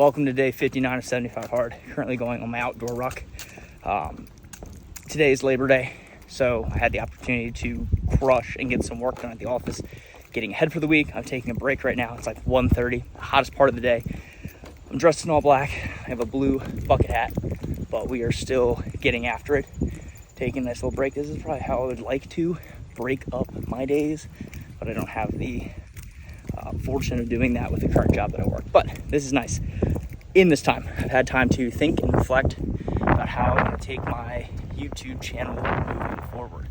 Welcome to day 59 of 75 hard. Currently going on my outdoor ruck. Today is Labor Day, so I had the opportunity to crush and get some work done at the office. Getting ahead for the week. I'm taking a break right now. It's like 1:30, the hottest part of the day. I'm dressed in all black. I have a blue bucket hat, but we are still getting after it. Taking a nice little break. This is probably how I would like to break up my days, but I don't have the fortune of doing that with the current job that I work. But this is nice. In this time, I've had time to think and reflect about how I'm going to take my YouTube channel moving forward.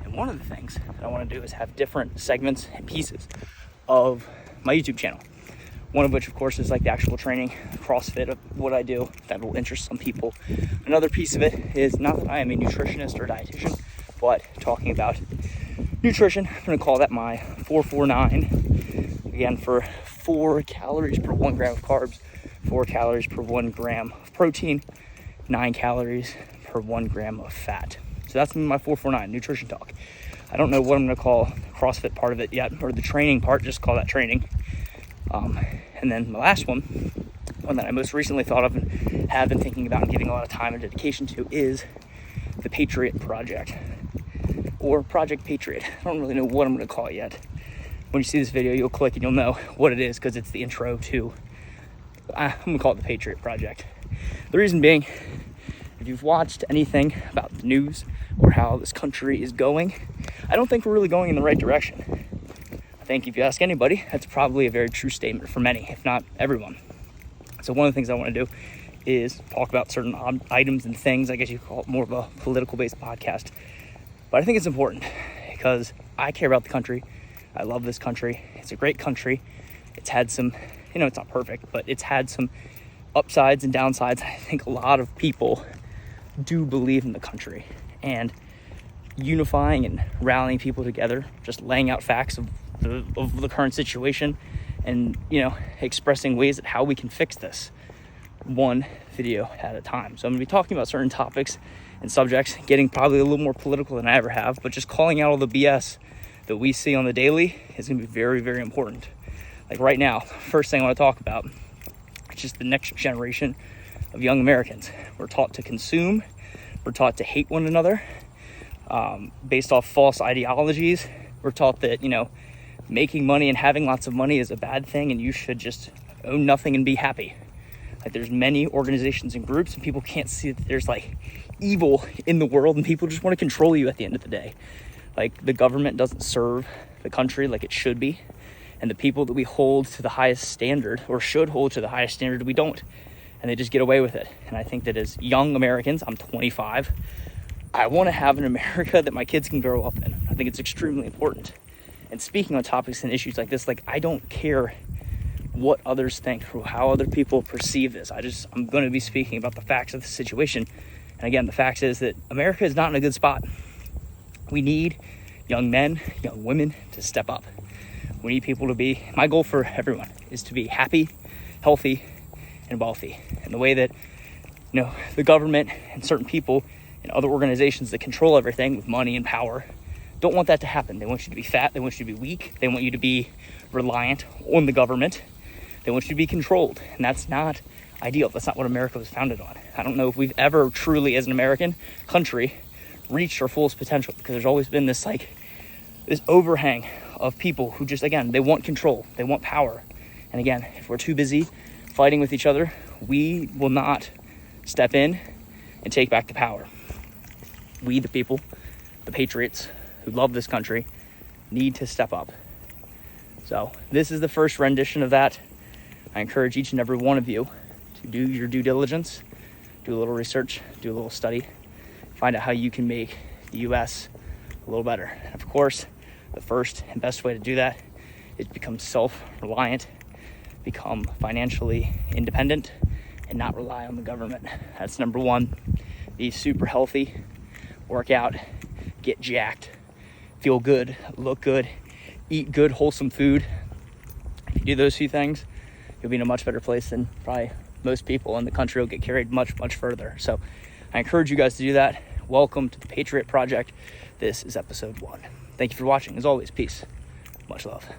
And one of the things that I want to do is have different segments and pieces of my YouTube channel. One of which, of course, is like the actual training, CrossFit of what I do. That will interest some people. Another piece of it is not that I am a nutritionist or dietitian, but talking about nutrition. I'm going to call that my 449. Again, for 4 calories per 1 gram of carbs, 4 calories per 1 gram of protein, 9 calories per 1 gram of fat. So that's my 449 nutrition talk. I don't know what I'm going to call the CrossFit part of it yet, or the training part, just call that training. And then the last one that I most recently thought of and have been thinking about and giving a lot of time and dedication to is the Patriot project, or Project Patriot. I don't really know what I'm going to call it yet. When you see this video, you'll click and you'll know what it is, because it's the intro to, I'm going to call it the Patriot Project. The reason being, if you've watched anything about the news or how this country is going, I don't think we're really going in the right direction. I think if you ask anybody, that's probably a very true statement for many, if not everyone. So one of the things I want to do is talk about certain items and things. I guess you could call it more of a political-based podcast. But I think it's important because I care about the country. I love this country. It's a great country. It's had some, it's not perfect, but it's had some upsides and downsides. I think a lot of people do believe in the country, and unifying and rallying people together, just laying out facts of the current situation, and expressing ways at how we can fix this one video at a time. So I'm going to be talking about certain topics and subjects, getting probably a little more political than I ever have, but just calling out all the BS that we see on the daily is going to be very, very important. Like right now, first thing I want to talk about is just the next generation of young Americans. We're taught to consume. We're taught to hate one another based off false ideologies. We're taught that, making money and having lots of money is a bad thing, and you should just own nothing and be happy. Like, there's many organizations and groups, and people can't see that there's like evil in the world, and people just want to control you at the end of the day. Like, the government doesn't serve the country like it should be, and the people that we hold to the highest standard, or should hold to the highest standard, we don't, and they just get away with it. And I think that as young Americans, I'm 25, I want to have an America that my kids can grow up in. I think it's extremely important. And speaking on topics and issues like this, like, I don't care what others think or how other people perceive this. I'm going to be speaking about the facts of the situation. And again, the fact is that America is not in a good spot. We need young men, young women to step up. We need people to be, my goal for everyone is to be happy, healthy, and wealthy. And the way that, the government and certain people and other organizations that control everything with money and power don't want that to happen. They want you to be fat. They want you to be weak. They want you to be reliant on the government. They want you to be controlled. And that's not ideal. That's not what America was founded on. I don't know if we've ever truly, as an American country, reached our fullest potential, because there's always been this overhang of people who just, again, they want control. They want power. And again, if we're too busy fighting with each other, we will not step in and take back the power. We, the people, the patriots who love this country, need to step up. So this is the first rendition of that. I encourage each and every one of you to do your due diligence, do a little research, do a little study, find out how you can make the U.S. a little better. And of course, the first and best way to do that is become self-reliant, become financially independent, and not rely on the government. That's number one. Be super healthy, work out, get jacked, feel good, look good, eat good, wholesome food. If you do those few things, you'll be in a much better place than probably most people, and the country will get carried much, much further. So I encourage you guys to do that. Welcome to the Patriot Project. This is episode 1. Thank you for watching. As always, peace. Much love.